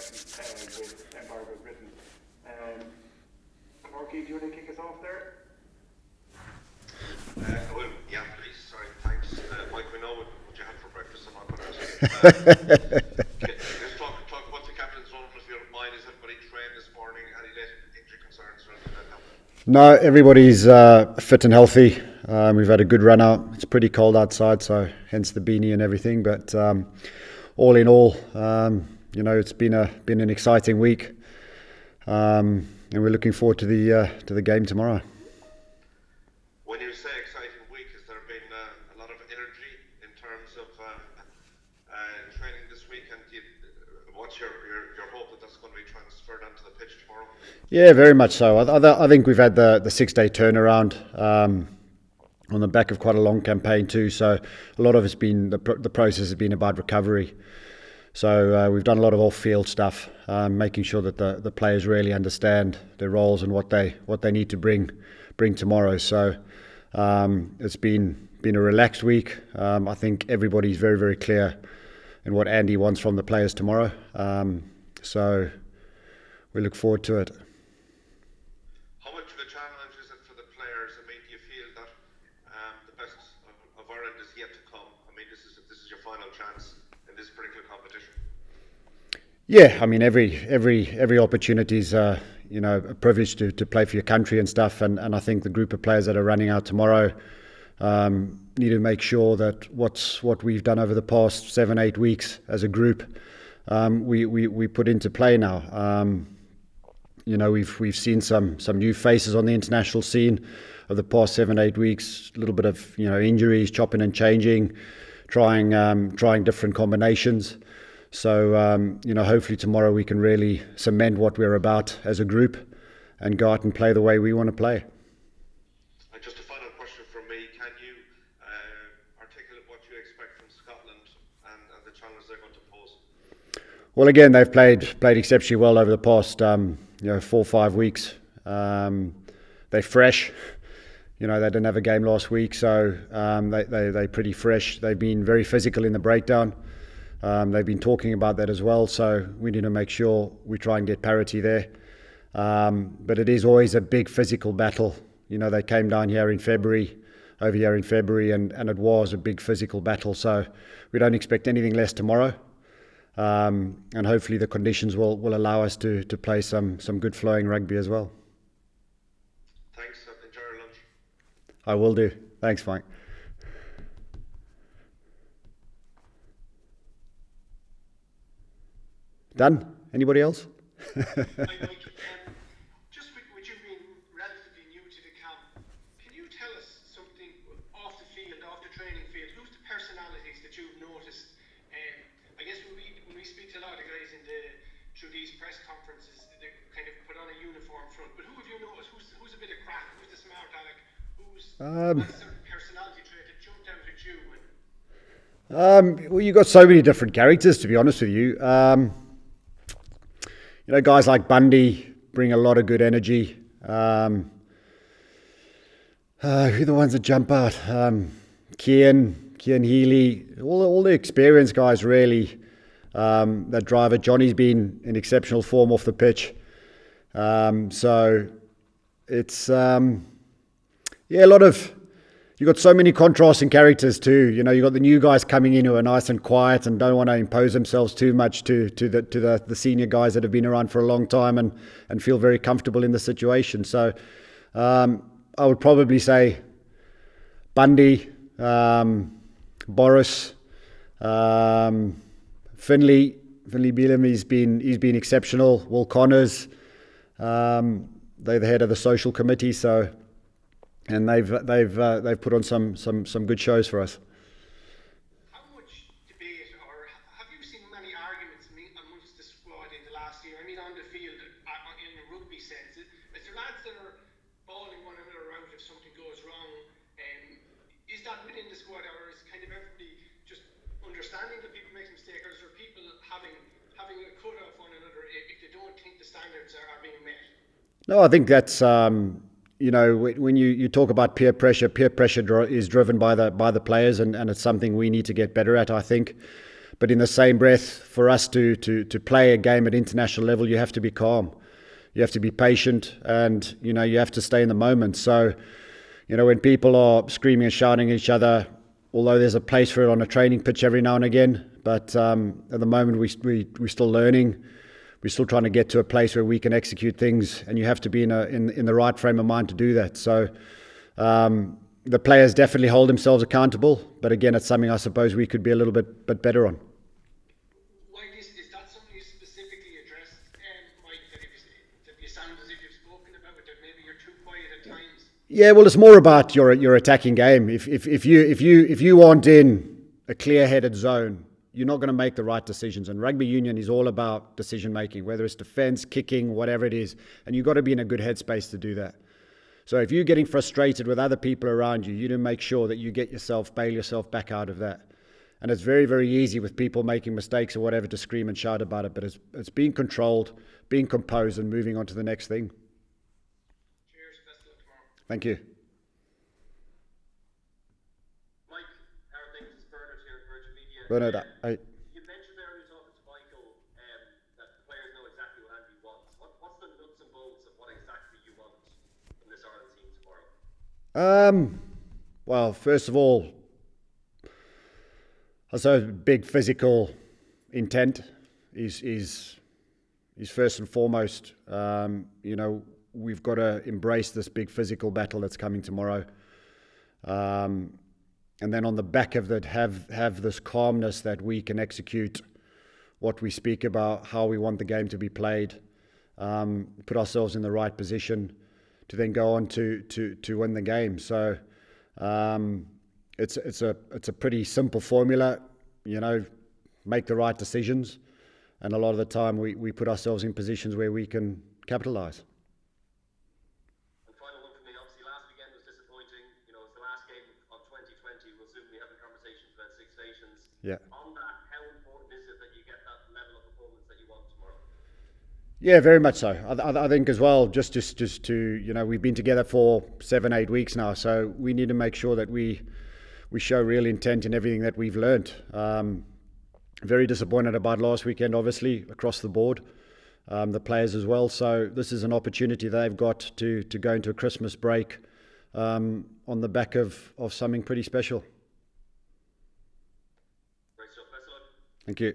second with Empire Great Britain. Corky, do you want to kick us off there? Well, yeah, please. Sorry, thanks. Mike, we know what you had for breakfast. I'm not going to ask you. Let's talk about the captain's run. If you don't mind, is everybody trained this morning? Any injury concerns or anything like that? No, everybody's fit and healthy. We've had a good run out. It's pretty cold outside, so hence the beanie and everything. But all in all, it's been an exciting week, and we're looking forward to the game tomorrow. When you say exciting week, has there been a lot of energy in terms of training this week? And what's your hope that that's going to be transferred onto the pitch tomorrow? Yeah, very much so. I think we've had the Sixday turnaround on the back of quite a long campaign too. So a lot of it's been the process has been about recovery. So we've done a lot of off-field stuff, making sure that the players really understand their roles and what they need to bring tomorrow. So it's been a relaxed week. I think everybody's very, very clear in what Andy wants from the players tomorrow. So we look forward to it. How much of a challenge is it for the players? I mean, do you feel that the best of Ireland is yet to come? I mean, this is your final chance in this particular competition. Yeah, I mean, every opportunity is a privilege to play for your country and stuff. And I think the group of players that are running out tomorrow need to make sure that what we've done over the past 7-8 weeks as a group, we put into play now. We've seen some new faces on the international scene of the past 7-8 weeks. A little bit of injuries, chopping and changing, trying different combinations. So hopefully tomorrow we can really cement what we're about as a group and go out and play the way we want to play. And just a final question from me: can you articulate what you expect from Scotland and the challenge they're going to pose? Well, again, they've played exceptionally well over the past 4 or 5 weeks. They're fresh. They didn't have a game last week, so they're pretty fresh. They've been very physical in the breakdown. They've been talking about that as well, so we need to make sure we try and get parity there. But it is always a big physical battle. They came down here in February, and it was a big physical battle. So we don't expect anything less tomorrow. And hopefully the conditions will allow us to play some good flowing rugby as well. Thanks. Enjoy your lunch. I will do. Thanks, Mike. Done? Anybody else? Just with you being relatively new to the camp, can you tell us something off the field, off the training field? Who's the personalities that you've noticed? I guess when we speak to a lot of guys through these press conferences, they kind of put on a uniform front. But who have you noticed? Who's a bit of crack? Who's the smart aleck? What's the personality trait that jumped out at you? Well, you've got so many different characters, to be honest with you. Guys like Bundy bring a lot of good energy. Who are the ones that jump out? Cian Healy, all the experienced guys really that drive it. Johnny's been in exceptional form off the pitch. So it's a lot of. You've got so many contrasting characters too. You've got the new guys coming in who are nice and quiet and don't want to impose themselves too much to the senior guys that have been around for a long time and feel very comfortable in the situation. So I would probably say Bundy, Boris, Finley Beelum. He's been exceptional. Will Connors, they're the head of the social committee. So. And they've put on some good shows for us. How much debate, or have you seen many arguments amongst the squad in the last year? I mean, on the field, in a rugby sense, is there lads that are bawling one another out if something goes wrong? Is that within the squad, or is kind of everybody just understanding that people make mistakes, or is there people having a cut off one another if they don't think the standards are being met? No, I think that's. When you talk about peer pressure is driven by the players, and it's something we need to get better at, I think. But in the same breath, for us to play a game at international level, you have to be calm. You have to be patient, and you have to stay in the moment. So, when people are screaming and shouting at each other, although there's a place for it on a training pitch every now and again, but at the moment we're still learning. We're still trying to get to a place where we can execute things, and you have to be in the right frame of mind to do that. So the players definitely hold themselves accountable, but again, it's something I suppose we could be a little bit better on. Mike, is that something you specifically addressed, Mike, that you sound as if you've spoken about it, that maybe you're too quiet at times? Yeah, well, it's more about your attacking game. If you aren't in a clear-headed zone, you're not going to make the right decisions. And rugby union is all about decision making, whether it's defense, kicking, whatever it is. And you've got to be in a good headspace to do that. So if you're getting frustrated with other people around you, you need to make sure that you bail yourself back out of that. And it's very, very easy with people making mistakes or whatever to scream and shout about it. But it's being controlled, being composed, and moving on to the next thing. Cheers, best of luck tomorrow. Thank you. Mike, how are things? It's Bernard here at Virgin Media. Bernard, You mentioned there when you were talking to Michael that the players know exactly what Andy wants. What's the nuts and bolts of what exactly you want from this Ireland team tomorrow? Well, first of all, I suppose big physical intent is first and foremost. We've got to embrace this big physical battle that's coming tomorrow. And then on the back of that, have this calmness that we can execute what we speak about, how we want the game to be played, put ourselves in the right position to then go on to win the game. So it's a pretty simple formula, make the right decisions, and a lot of the time we put ourselves in positions where we can capitalise. And final one for me, obviously last weekend was disappointing. It's the last game of 2020. We'll soon be having conversations about Six Nations. Yeah. On that, how important is it that you get that level of performance that you want tomorrow? Yeah, very much so. I think as well, just to, we've been together for 7-8 weeks now, so we need to make sure that we show real intent in everything that we've learnt. Very disappointed about last weekend, obviously, across the board, the players as well. So this is an opportunity they've got to go into a Christmas break on the back of something pretty special. Great stuff. Best of luck. Thank you.